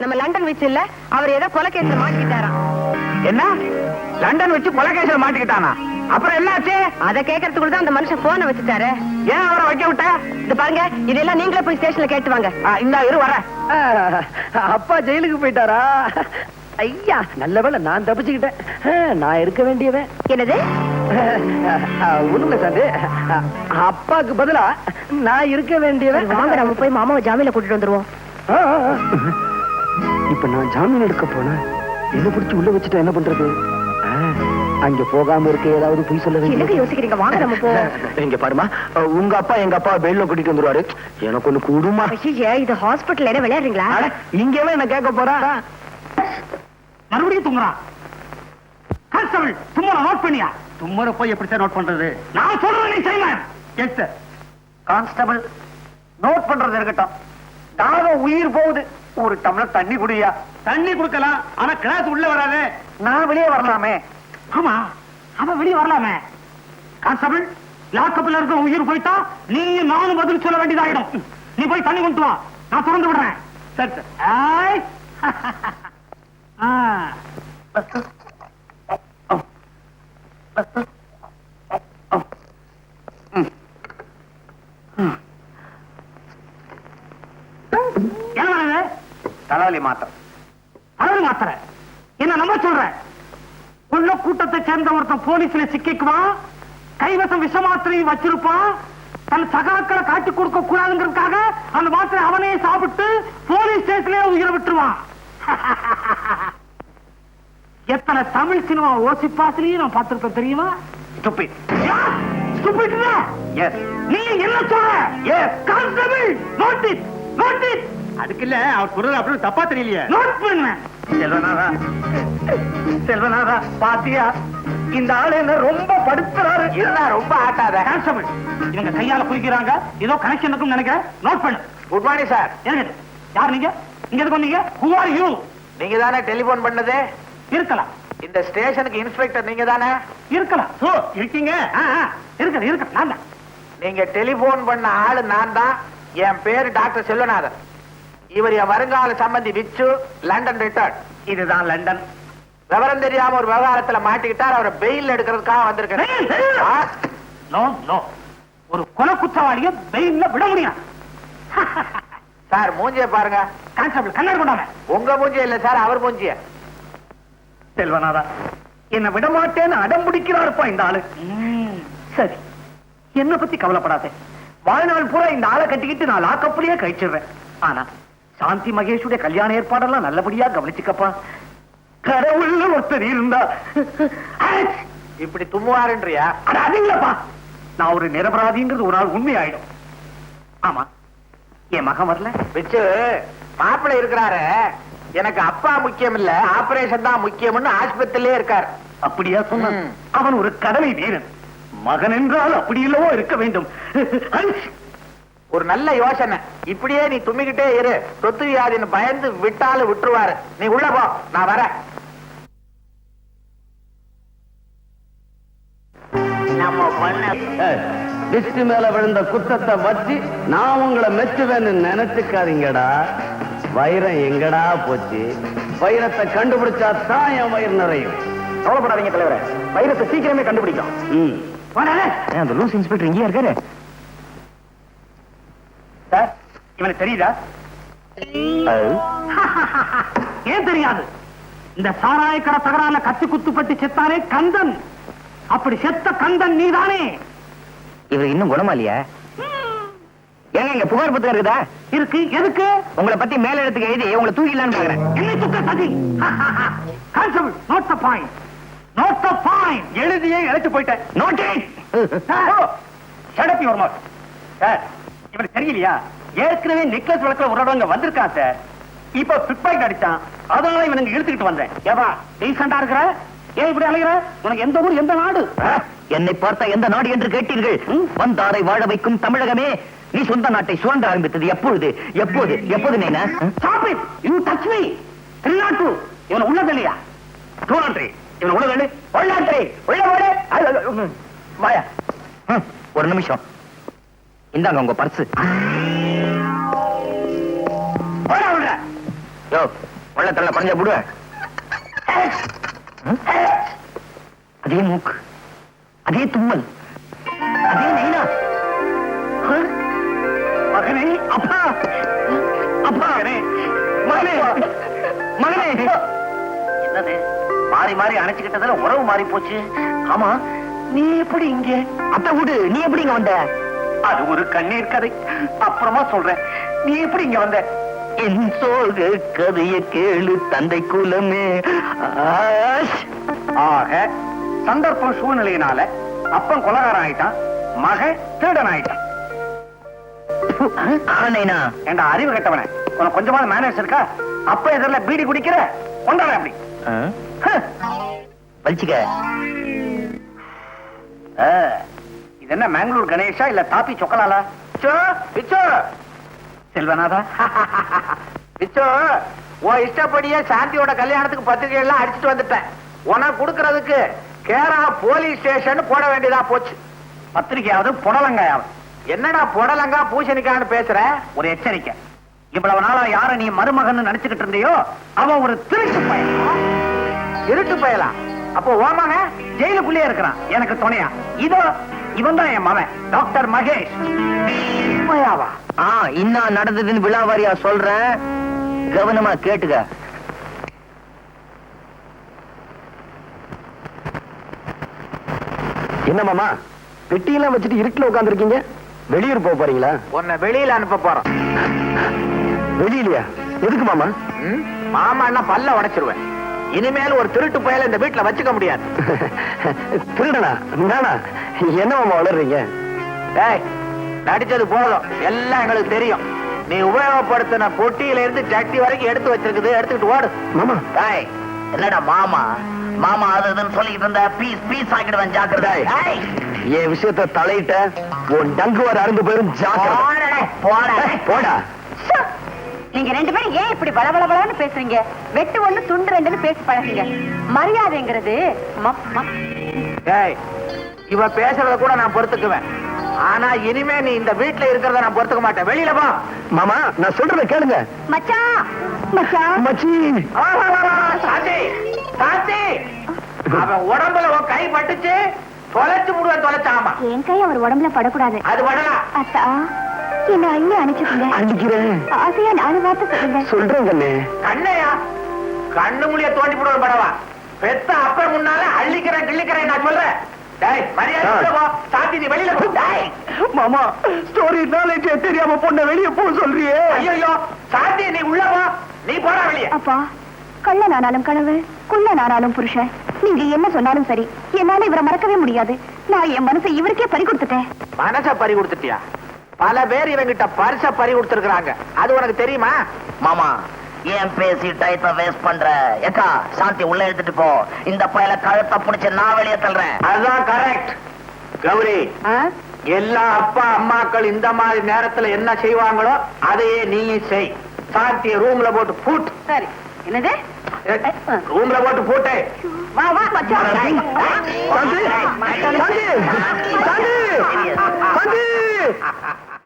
நம்ம லண்டன் வச்சு இல்ல அவர் ஏதோ கொலைகேஸ்ல மாட்டிக்கிட்டாராம். என்ன லண்டன் வச்சு கொலைகேஸ்ல மாட்டிக்கிட்டானா? அப்புறம் என்னாச்சு? அத கேட்கறதுக்குள்ள தான் அந்த மனுஷன் போனை வச்சுட்டாரு. ஏன் அவரை வைக்க விட்ட? இது பாருங்க, இதெல்லாம் நீங்களே போய் ஸ்டேஷன்ல கேட்டு வாங்க. இந்த இரு வர. அப்பா ஜெயிலுக்கு போயிட்டாரா? ஐயா நல்ல வேளை நான் தப்பிச்சுக்கிட்டேன். நான் இருக்க வேண்டியவன். என்னது? ஒண்ணுல சாந்து, அப்பாக்கு பதிலா நான் இருக்க வேண்டியவன். வாங்க நம்ம போய் மாமாவை ஜாமீன்ல கூட்டிட்டு வந்துருவோம். இப்ப நான் ஜாமீன் எடுக்க போனேன், என்ன பிடிச்சி உள்ள வச்சுட்டா என்ன பண்றது? அங்க போகாம இருக்க ஏதாவது போய் சொல்ல என்னங்க யோசிக்கிறீங்க? வாங்க நம்ம போ. இங்க பாருமா, உங்க அப்பா எங்க அப்பா பெயில்ல கூட்டிட்டு வந்துருவாரு. எனக்கு ஒண்ணு கூடுமா? இது ஹாஸ்பிட்டல் என்ன விளையாடுறீங்களா? இங்கவே என்ன கேட்க போறா? மறுபடியும் துங்குறான். கான்ஸ்டபிள் தும்மர நோட் பண்ணியா? தும்மர போய் எப்படி சார் நோட் பண்றது? நான் சொல்றேன் நீ செய்யலாம். Yes sir. கான்ஸ்டபிள் நோட் பண்றது இருக்கட்டும், தாகம் உயிர் போகுது, ஒரு டம்ளர் தண்ணி குடியா. தண்ணி குடுக்கலாம், ஆனா கிளாஸ் உள்ள வராதே. நான் வெளியே வரலாமே. ஆமா, அவன் வெளியே வரலாமே. கான்ஸ்டபிள் லாக்கப்ல இருக்க உயிர் போயிட்டா நீ நானும் பதில் சொல்ல வேண்டியதாயிடும். நீ போய் தண்ணி கொண்டு வா, நான் திறந்து விடுறேன். சரி சார். தலைவலி மாத்திரை. தலைவலி மாத்திரை என்ன நம்ப சொல்ற? உள்ள கூட்டத்தை சேர்ந்த ஒருத்தன் போலீஸ்ல சிக்கிக்குவான், கைவசம் விஷ மாத்திரையும் வச்சிருப்பான். தன் சகாக்களை காட்டி கொடுக்க கூடாதுங்கிறதுக்காக அந்த மாத்திரை அவனே சாப்பிட்டு போலீஸ் ஸ்டேஷன்ல உயிரை விட்டுருவான். எத்தனை தமிழ் சினிமா ஓசிப்பாசிலையும் நான் பார்த்திருப்பேன் தெரியுமா? நீ என்ன சொல்ற? அதுக்கு இல்ல அவர் சொல்றது அப்படி தப்பா தெரியலையே. நோட் பண்ண செல்வனாரா, செல்வனாரா பாத்தியா இந்த ஆளு என்ன ரொம்ப படுத்துறாரு. என்ன ரொம்ப ஆட்டாத. கான்ஸ்டபிள் இவங்க கையால குடிக்கிறாங்க, ஏதோ கனெக்ஷன் இருக்குன்னு நினைக்கிறேன். நோட் பண்ணு. Good morning sir. யார் நீங்க? இங்க எதுக்கு வந்தீங்க? Who are you? நீங்க தானே டெலிபோன் பண்ணது? இருக்கலாம். இந்த ஸ்டேஷனுக்கு இன்ஸ்பெக்டர் நீங்க தானே? இருக்கலாம். ஓ இருக்கீங்க. இருக்க இருக்க நான் தான். நீங்க டெலிபோன் பண்ண ஆளு நான் தான். என் பேரு டாக்டர் செல்வநாதன். இவர் என் வருங்கால சம்பந்தி விச்சு, லண்டன் ரிட்டர்ன். இதுதான் லண்டன். விவரம் தெரியாம ஒரு விவகாரத்துல மாட்டிக்கிட்டார், அவரை பெயில் எடுக்கிறதுக்காக வந்திருக்கேன். நோ நோ, ஒரு கொலை குற்றவாளிய பெயில்ல விட முடியும். சார் மூஞ்சிய பாருங்க. கான்ஸ்டபிள் கண்ணாடி கொண்டாங்க. உங்க மூஞ்சிய இல்ல சார், அவர் மூஞ்சிய. செல்வநாதா என்ன விட மாட்டேன்னு அடம் பிடிக்கிறாருப்பா இந்த ஆளு. சரி, என்ன பத்தி கவலைப்படாதே. வாழ்நாள் பூரா இந்த ஆளை கட்டிக்கிட்டு நான் லாக்கப்லயே கழிச்சிடுறேன். ஆனா சாந்தி மகேஷுடைய கல்யாண ஏற்பாடெல்லாம் நல்லபடியா கவனிச்சுக்கப்பா. கடவுள்ல ஒருத்தர் இருந்தா இப்படி தும்முவாருன்றியா? அதுங்களப்பா, நான் ஒரு நிரபராதிங்கிறது ஒரு நாள் உண்மை ஆயிடும். ஆமா, என் மகன் வரல. வச்சு மாப்பிள்ளை இருக்கிறாரு, எனக்கு அப்பா முக்கியம் இல்ல, ஆபரேஷன் தான் முக்கியம்னு ஆஸ்பத்திரியிலே இருக்காரு. அப்படியா சொன்ன? அவன் ஒரு கடமை வீரன். மகன் என்றால் அப்படி இல்லவோ இருக்க வேண்டும். ஒரு நல்ல யோசனை. இப்படியே நீ தும்மிக்கிட்டே இரு, சொத்து வியாதின்னு பயந்து விட்டாலும் விட்டுருவாரு. நீ உள்ள போ, நான் வரேன். டிஸ்ட் மேல விழுந்த குத்தத்தை வச்சு நான் உங்களை மெச்சுவேன்னு நினைச்சுக்காதீங்கடா. வைரம் எங்கடா போச்சு? வைரத்தை கண்டுபிடிச்சா தான் என் வயிறு நிறையும். கவலைப்படாதீங்க தலைவரே, வைரத்தை சீக்கிரமே கண்டுபிடிக்கும். அந்த லூஸ் இன்ஸ்பெக்டர் இங்கேயா இருக்காரு? சார் இவனுக்கு தெரியுதா? ஏன் தெரியாது? இந்த சாராயக்கடை தகராறுல கத்தி குத்துப்பட்டு செத்தானே கந்தன், அப்படி செத்த கந்தன் நீதானே? இவர் இன்னும் குணமா இல்லையா? ஏங்க இங்க புகார் பத்திரம் இருக்குதா? இருக்கு. எதுக்கு? உங்களை பத்தி மேல இடத்துக்கு எழுதி உங்களை தூக்கிடலான்னு பாக்குறேன். என்ன தூக்க சதி? Constable note the point. Note the point. எழுதியே இழைச்சு போயிட்டேன். Note it. Shut up your mouth. Sir இவனுக்கு தெரியலையா? ஏற்கனவே நெக்லஸ் வழக்குல ஒரு இடங்க வந்திருக்கான் சார். இப்ப பிக் பாக்கெட் அடிச்சான், அதனால இவனுக்கு இழுத்துக்கிட்டு வந்தேன். ஏவா டீசெண்டா இருக்கிற? ஏன் இப்படி அலைகிற? உனக்கு எந்த ஊர் எந்த நாடு? என்னை பார்த்த எந்த நாடு என்று கேட்டீர்கள்? வந்தாரை வாழ வைக்கும் தமிழகமே, நீ சொந்த நாட்டை சுரண்ட ஆரம்பித்தது எப்பொழுது? எப்போது? எப்போது? நீனா stop it. You touch me. 302 இவன் உள்ள தள்ளியா? 203 இவன் உள்ள தள்ளி. உள்ளான்றே உள்ள ஓடு. வாயா. ஒரு நிமிஷம், இந்தாங்க உங்க பர்ஸ். யோ வெள்ளத்தள்ள பறஞ்ச போடுவேன். அதே மூக்கு, அதே தும்மல், அதே நைனா. மகனே, அப்பா, அப்பா, மகனே, மகனே. என்னது மாறி மாறி அணைச்சுக்கிட்டதுல உறவு மாறி போச்சு. ஆமா, நீ எப்படி இங்க? அத்தை விடு, நீ எப்படி இங்க வந்த? அது ஒரு கண்ணீர் கதை, அப்புறமா சொல்றேன். நீ எப்படி இங்க வந்த? என் சோக கதைய கேளு தந்தை குலமே. ஆக சந்தர்ப்பம் சூழ்நிலையினால அப்பன் கொலகாரன் ஆயிட்டான், மகன் திருடன் ஆயிட்டான். என்ற அறிவு கட்டவன உனக்கு கொஞ்சமாவது மேனேஜ் இருக்கா? அப்ப எதிரில் பீடி குடிக்கிற கொண்டாட அப்படி வலிச்சுக்க. இது என்ன மேங்களூர் கணேஷா இல்ல தாப்பி சொக்கலாலா? செல்வநாதா, பிச்சோ உன் இஷ்டப்படியே சாந்தியோட கல்யாணத்துக்கு பத்திரிகை எல்லாம் அடிச்சுட்டு வந்துட்டேன். உனக்கு கொடுக்கறதுக்கு கேரளா போலீஸ் ஸ்டேஷன் போட வேண்டியதா போச்சு. பத்திரிகையாவது புடலங்காயாவது. என்னடா புடலங்கா பூசணிக்கான்னு பேசுற? ஒரு எச்சரிக்கை, இவ்வளவு நாளா யார நீ மருமகன் நினைச்சுக்கிட்டு இருந்தியோ அவன் ஒரு திருட்டு பயல். திருட்டு பயலா? அப்போ ஓமான ஜெயிலுக்குள்ளே இருக்கிறான் எனக்கு துணையா. இதோ இவன் தான் என் மகன் டாக்டர் மகேஷ். இன்னும் நடந்ததுன்னு விழாவாரியா சொல்றேன், கவனமா கேட்டுக்க. என்ன மாமா பெட்டியெல்லாம் வச்சுட்டு இருட்டுல உட்கார்ந்து இருக்கீங்க? வெளியூர் போக போறீங்களா? உன்னை வெளியில அனுப்ப போறோம். வெளியிலயா? எதுக்கு மாமா? மாமா என்ன பல்ல உடைச்சிருவேன். இனிமேல் ஒரு திருட்டு பயல இந்த வீட்டுல வச்சுக்க முடியாது. திருடனா? நானா? என்ன மாமா வளர்றீங்க? டேய், நடிச்சது போதும், எல்லாம் எங்களுக்கு தெரியும். நீ உபயோகப்படுத்தின பொட்டியில இருந்து சட்டி வரைக்கும் எடுத்து வச்சிருக்குது, எடுத்துக்கிட்டு ஓடு. மாமா டேய், என்னடா மாமா மாமா அதுன்னு சொல்லிட்டு இருந்த பீஸ் பீஸ் ஆக்கிடுவேன், ஜாக்கிரதை. என் விஷயத்த தலையிட்ட உன் டங்கு வர அருந்து போயிரும், ஜாக்கிரதை. போடா. நீங்க ரெண்டு பேரும் ஏன் இப்படி பலபலபலன்னு பேசுறீங்க? வெட்டு ஒண்ணு துண்டு ரெண்டுன்னு பேசி பழகுங்க. மரியாதைங்கிறது டேய், இவ பேசுறத கூட நான் பொறுத்துக்குவேன். ஆனா இனிமே நீ இந்த வீட்டுல இருக்கிறத நான் பொறுத்துக்க மாட்டேன். வெளியில போ. மாமா நான் சொல்றத கேளுங்க. மச்சான், மச்சான், மச்சி. சாந்தி, சாந்தி, அவன் உடம்புல உன் கை பட்டுச்சு, தொலைச்சு முடுவேன், தொலைச்சாமா. என் கை அவர் உடம்புல படக்கூடாது. அது படலாம். அத்தா, என்ன அள்ளி அனுப்பிச்சுக்கோங்க. அடிக்கிறேன். ஆசையா 4 வார்த்தை சொல்லுங்க. சொல்றேன் கண்ணே. கண்ணையா? கண்ணு முடிய தோண்டி போடுவேன் படவா? பெத்த அப்ப முன்னால அள்ளிக்கிறேன் கிள்ளிக்கிறேன் நான் சொல்றேன். டேய், மரியாதை போ. சாந்தி, நீ வெளியில போ. டேய் மாமா, ஸ்டோரி நாலேஜ் தெரியாம பொண்ண வெளிய போ சொல்றியே. ஐயோ, சாந்தி நீ உள்ள போ. நீ போடா வெளியே. அப்பா, கள்ளனானாலும் கனவு, குள்ளனானாலும் புருஷன். நீங்க என்ன சொன்னாலும் சரி, என்னால இவரை மறக்கவே முடியாது. நான் என் மனசை இவருக்கே பறி கொடுத்துட்டேன். மனச பறி கொடுத்துட்டியா? பல பேர் இவங்கிட்ட பரிச பறி கொடுத்திருக்காங்க, அது உனக்கு தெரியுமா? மாமா, ஏன் பேசி டயத்தை வேஸ்ட் பண்ற? ஏக்கா, சாந்தி உள்ள எடுத்துட்டு போ. இந்த பயல கழுத்தை புடிச்சு நான் வெளியே தள்ளுறேன். அதுதான் கரெக்ட். கௌரி, எல்லா அப்பா அம்மாக்கள் இந்த மாதிரி நேரத்துல என்ன செய்வாங்களோ அதையே நீ செய். சாந்திய ரூம்ல போட்டு பூட்டு. சரி. என்னது? ரூம்ல போட்டு பூட்டு. வா வா மச்சான். சாந்தி, சாந்தி, சாந்தி, சாந்தி.